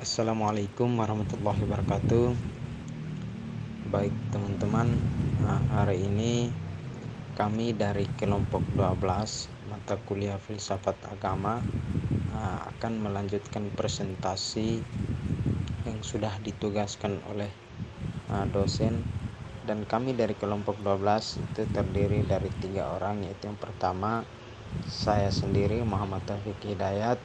Assalamualaikum warahmatullahi wabarakatuh. Baik teman-teman, hari ini kami dari kelompok 12 mata kuliah filsafat agama akan melanjutkan presentasi yang sudah ditugaskan oleh dosen, dan kami dari kelompok 12 itu terdiri dari 3 orang, yaitu yang pertama saya sendiri Muhammad Taufik Hidayat,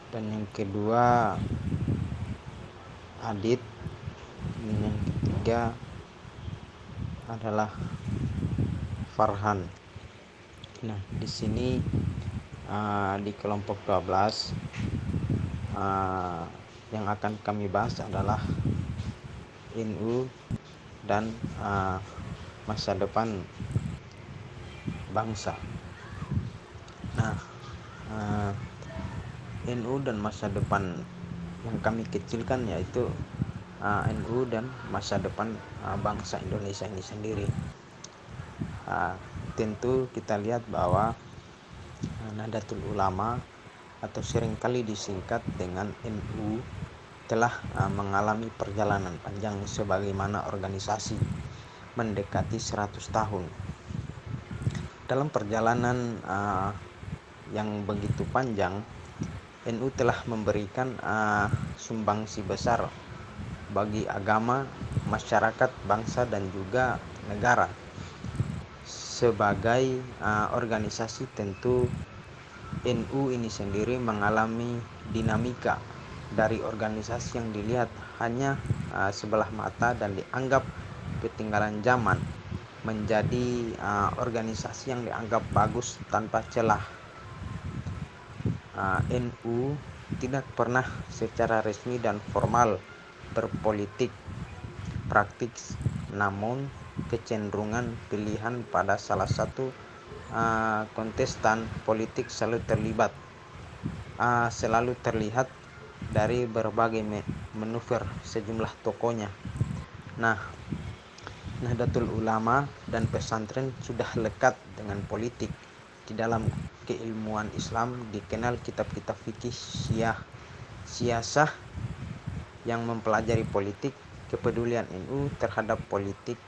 dan yang kedua Adit, dan yang ketiga adalah Farhan. Nah, di sini di kelompok 12 yang akan kami bahas adalah NU dan masa depan bangsa. Nah, NU dan masa depan yang kami kecilkan yaitu NU dan masa depan bangsa Indonesia ini sendiri. Tentu kita lihat bahwa Nahdlatul Ulama atau seringkali disingkat dengan NU telah mengalami perjalanan panjang sebagaimana organisasi mendekati 100 tahun. Dalam perjalanan yang begitu panjang, NU telah memberikan sumbangsi besar bagi agama, masyarakat, bangsa, dan juga negara. Sebagai organisasi, tentu NU ini sendiri mengalami dinamika dari organisasi yang dilihat hanya sebelah mata dan dianggap ketinggalan zaman menjadi organisasi yang dianggap bagus tanpa celah. NU tidak pernah secara resmi dan formal berpolitik praktis, namun kecenderungan pilihan pada salah satu kontestan politik selalu terlihat dari berbagai manuver sejumlah tokohnya. Nah, Nahdlatul Ulama dan pesantren sudah lekat dengan politik. Di dalam keilmuan Islam dikenal kitab-kitab fikih siasah yang mempelajari politik. Kepedulian NU terhadap politik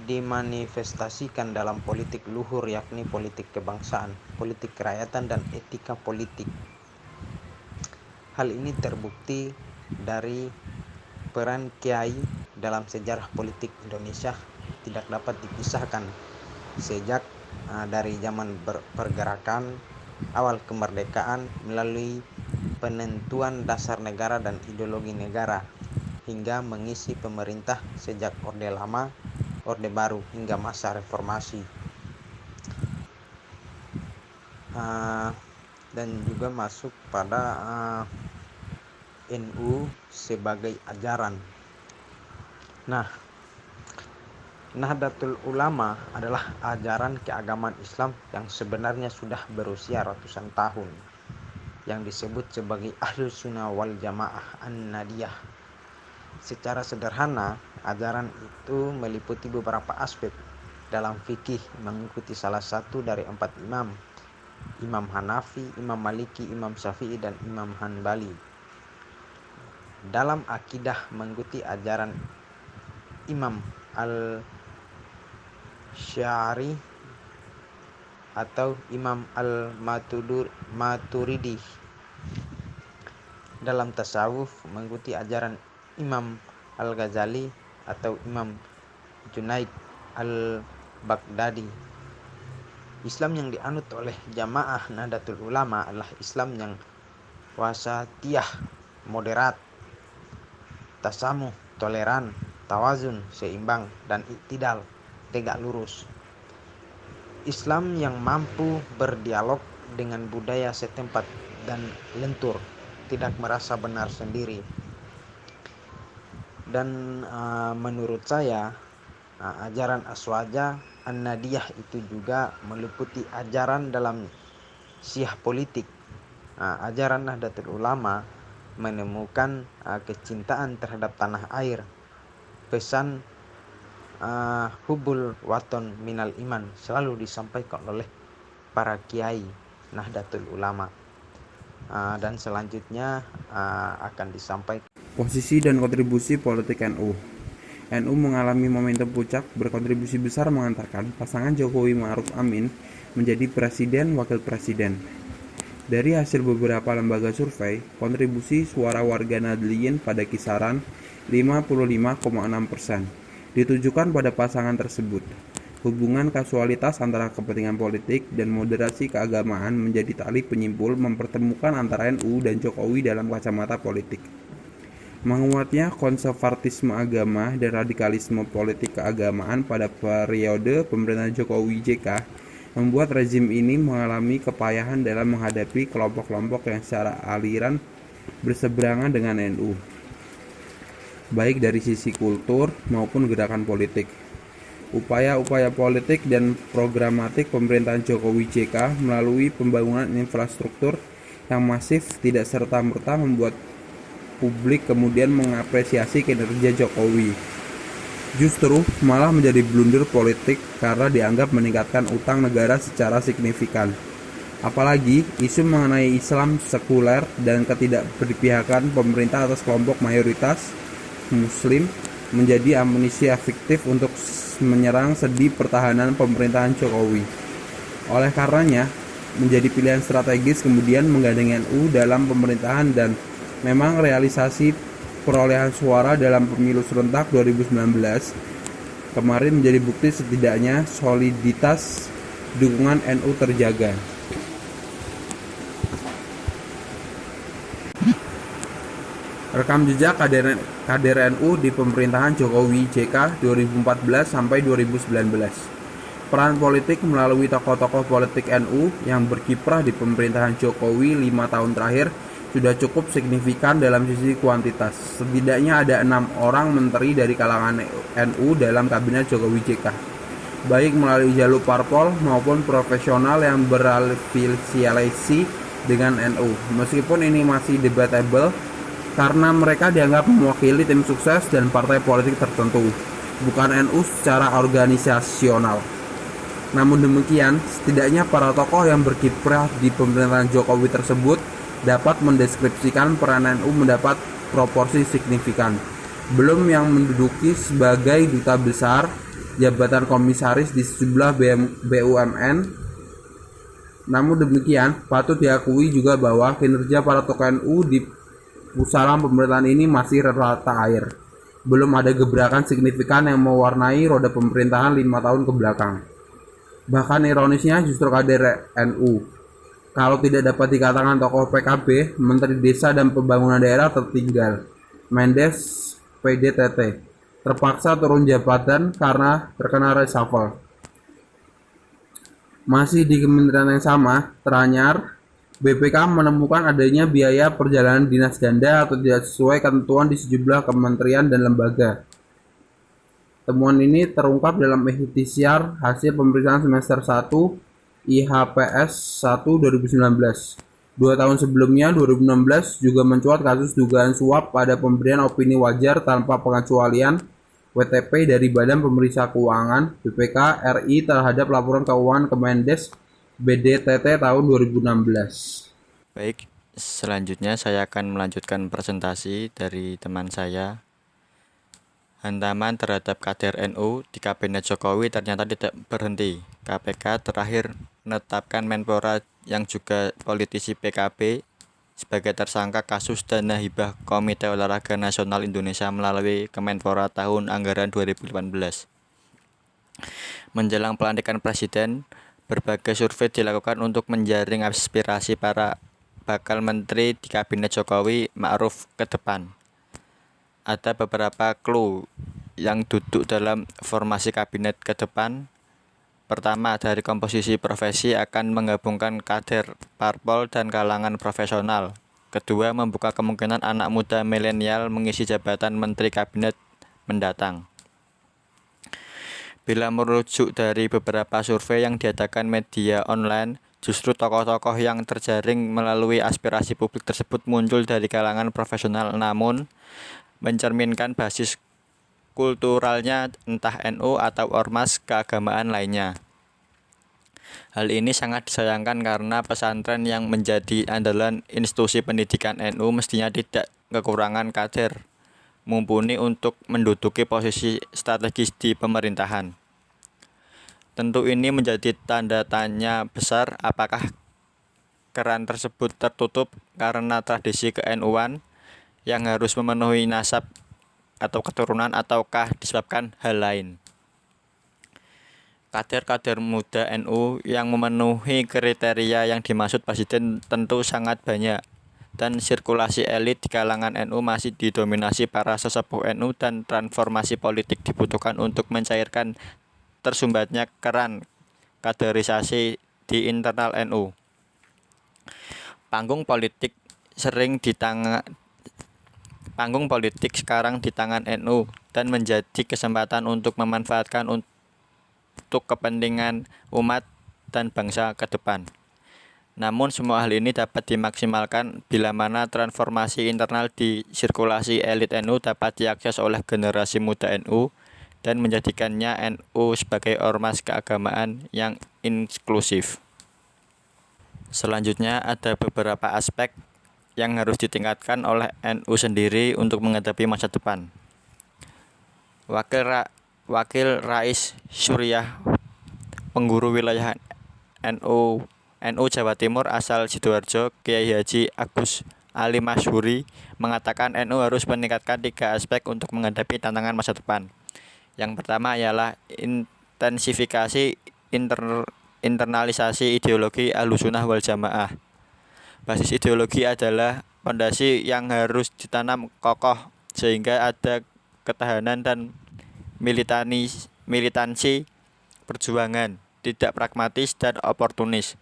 dimanifestasikan dalam politik luhur, yakni politik kebangsaan, politik kerakyatan, dan etika politik. Hal ini terbukti dari peran kiai dalam sejarah politik Indonesia tidak dapat dipisahkan sejak dari zaman pergerakan awal kemerdekaan melalui penentuan dasar negara dan ideologi negara hingga mengisi pemerintah sejak Orde Lama, Orde Baru hingga masa reformasi, dan juga masuk pada NU sebagai ajaran. Nah, Nahdlatul Ulama adalah ajaran keagamaan Islam yang sebenarnya sudah berusia ratusan tahun, yang disebut sebagai Ahlus Sunnah wal Jamaah An-Nadiyah. Secara sederhana, ajaran itu meliputi beberapa aspek. Dalam fikih mengikuti salah satu dari 4 imam, Imam Hanafi, Imam Maliki, Imam Syafi'i, dan Imam Hanbali. Dalam akidah mengikuti ajaran Imam Al-Sy'ari atau Imam Al-Maturidi. Dalam tasawuf mengikuti ajaran Imam Al-Ghazali atau Imam Junaid Al-Baghdadi. Islam yang dianut oleh jamaah Nahdlatul Ulama adalah Islam yang wasatiyah, moderat, tasamuh, toleran, tawazun, seimbang, dan iktidal, tegak lurus. Islam yang mampu berdialog dengan budaya setempat dan lentur, tidak merasa benar sendiri. Dan menurut saya ajaran Aswaja An-Nadiyah itu juga meliputi ajaran dalam syiah politik. Ajaran Nahdlatul Ulama menemukan kecintaan terhadap tanah air, pesan hubul waton minal iman selalu disampaikan oleh para kiai Nahdlatul Ulama. Dan selanjutnya akan disampaikan posisi dan kontribusi politik NU. NU mengalami momentum puncak, berkontribusi besar mengantarkan pasangan Jokowi Ma'ruf Amin menjadi presiden wakil presiden. Dari hasil beberapa lembaga survei, kontribusi suara warga Nahdliyin pada kisaran 55,6% ditujukan pada pasangan tersebut. Hubungan kasualitas antara kepentingan politik dan moderasi keagamaan menjadi tali penyimpul mempertemukan antara NU dan Jokowi dalam kacamata politik. Menguatnya konservatisme agama dan radikalisme politik keagamaan pada periode pemerintahan Jokowi JK membuat rezim ini mengalami kepayahan dalam menghadapi kelompok-kelompok yang secara aliran berseberangan dengan NU, baik dari sisi kultur maupun gerakan politik. Upaya-upaya politik dan programatik pemerintahan Jokowi JK melalui pembangunan infrastruktur yang masif tidak serta-merta membuat publik kemudian mengapresiasi kinerja Jokowi. Justru malah menjadi blunder politik karena dianggap meningkatkan utang negara secara signifikan. Apalagi isu mengenai Islam sekuler dan ketidakberpihakan pemerintah atas kelompok mayoritas Muslim menjadi amunisi fiktif untuk menyerang sendi pertahanan pemerintahan Jokowi. Oleh karenanya, menjadi pilihan strategis kemudian menggandeng NU dalam pemerintahan dan memang realisasi perolehan suara dalam pemilu serentak 2019 kemarin menjadi bukti setidaknya soliditas dukungan NU terjaga. Rekam jejak kader NU di pemerintahan Jokowi JK 2014 sampai 2019. Peran politik melalui tokoh-tokoh politik NU yang berkiprah di pemerintahan Jokowi 5 tahun terakhir sudah cukup signifikan dalam sisi kuantitas. Setidaknya ada 6 orang menteri dari kalangan NU dalam kabinet Jokowi JK, baik melalui jalur parpol maupun profesional yang berafiliasi dengan NU. Meskipun ini masih debatable karena mereka dianggap mewakili tim sukses dan partai politik tertentu, bukan NU secara organisasional. Namun demikian, setidaknya para tokoh yang berkiprah di pemerintahan Jokowi tersebut dapat mendeskripsikan peran NU mendapat proporsi signifikan. Belum yang menduduki sebagai duta besar, jabatan komisaris di sejumlah BUMN. Namun demikian, patut diakui juga bahwa kinerja para tokoh NU di pusaran pemerintahan ini masih rata air. Belum ada gebrakan signifikan yang mewarnai roda pemerintahan 5 tahun ke belakang. Bahkan ironisnya justru kader NU, kalau tidak dapat dikatakan tokoh PKB, Menteri Desa dan Pembangunan Daerah tertinggal, Mendes PDTT, terpaksa turun jabatan karena terkena reshuffle. Masih di kementerian yang sama, teranyar, BPK menemukan adanya biaya perjalanan dinas ganda atau tidak sesuai ketentuan di sejumlah kementerian dan lembaga. Temuan ini terungkap dalam ikhtisar hasil pemeriksaan semester 1 IHPS 1 2019. 2 tahun sebelumnya, 2016, juga mencuat kasus dugaan suap pada pemberian opini wajar tanpa pengecualian WTP dari Badan Pemeriksa Keuangan BPK RI terhadap laporan keuangan Kemendes BDTT tahun 2016. Baik, selanjutnya saya akan melanjutkan presentasi dari teman saya. Hantaman terhadap kader NU di Kabinet Jokowi ternyata tidak berhenti. KPK terakhir menetapkan Menpora yang juga politisi PKB sebagai tersangka kasus dana hibah Komite Olahraga Nasional Indonesia melalui Kemenpora tahun anggaran 2018. Menjelang pelantikan Presiden, berbagai survei dilakukan untuk menjaring aspirasi para bakal menteri di Kabinet Jokowi Ma'ruf ke depan. Ada beberapa clue yang duduk dalam formasi kabinet ke depan. Pertama, dari komposisi profesi akan menggabungkan kader parpol dan kalangan profesional. Kedua, membuka kemungkinan anak muda milenial mengisi jabatan menteri kabinet mendatang. Bila merujuk dari beberapa survei yang diadakan media online, justru tokoh-tokoh yang terjaring melalui aspirasi publik tersebut muncul dari kalangan profesional namun mencerminkan basis kulturalnya entah NU atau ormas keagamaan lainnya. Hal ini sangat disayangkan karena pesantren yang menjadi andalan institusi pendidikan NU mestinya tidak kekurangan kader mumpuni untuk menduduki posisi strategis di pemerintahan. Tentu ini menjadi tanda tanya besar apakah keran tersebut tertutup karena tradisi ke-NU-an yang harus memenuhi nasab atau keturunan ataukah disebabkan hal lain. Kader-kader muda NU yang memenuhi kriteria yang dimaksud Presiden tentu sangat banyak dan sirkulasi elit di kalangan NU masih didominasi para sesepuh NU dan transformasi politik dibutuhkan untuk mencairkan tersumbatnya keran kaderisasi di internal NU. Panggung politik sekarang di tangan NU dan menjadi kesempatan untuk memanfaatkan untuk kepentingan umat dan bangsa ke depan. Namun semua hal ini dapat dimaksimalkan bila mana transformasi internal di sirkulasi elit NU dapat diakses oleh generasi muda NU dan menjadikannya NU sebagai ormas keagamaan yang inklusif. Selanjutnya ada beberapa aspek yang harus ditingkatkan oleh NU sendiri untuk menghadapi masa depan. Wakil Rais Suriah, pengguru wilayah NU Jawa Timur asal Sidoarjo, Kiai Haji Agus Ali Masyhuri mengatakan NU harus meningkatkan 3 aspek untuk menghadapi tantangan masa depan. Yang pertama ialah intensifikasi internalisasi ideologi Ahlussunnah wal Jamaah. Basis ideologi adalah fondasi yang harus ditanam kokoh sehingga ada ketahanan dan militansi perjuangan, tidak pragmatis dan oportunis.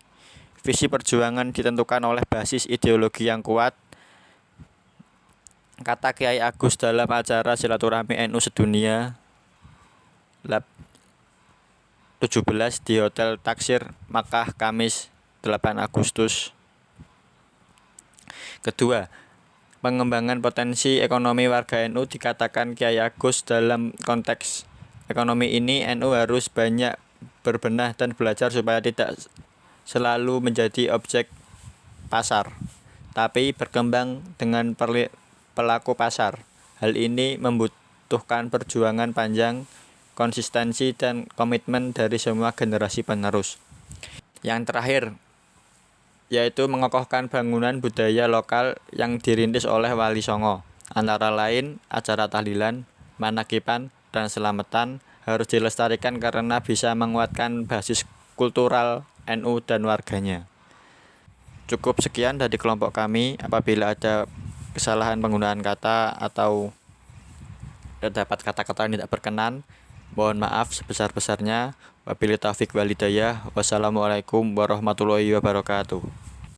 Visi perjuangan ditentukan oleh basis ideologi yang kuat, kata Kiai Agus dalam acara silaturahmi NU sedunia Lab 17 di Hotel Taksir Makkah Kamis 8 Agustus. Kedua, pengembangan potensi ekonomi warga NU dikatakan Kiai Agus dalam konteks ekonomi ini NU harus banyak berbenah dan belajar supaya tidak selalu menjadi objek pasar, tapi berkembang dengan pelaku pasar. Hal ini membutuhkan perjuangan panjang, konsistensi dan komitmen dari semua generasi penerus. Yang terakhir, yaitu mengokohkan bangunan budaya lokal yang dirintis oleh Wali Songo. Antara lain, acara tahlilan, manakipan, dan selamatan harus dilestarikan karena bisa menguatkan basis kultural NU dan warganya. Cukup sekian dari kelompok kami. Apabila ada kesalahan penggunaan kata atau terdapat kata-kata yang tidak berkenan, mohon maaf sebesar-besarnya. Wabillahi taufik wal hidayah. Wassalamualaikum warahmatullahi wabarakatuh.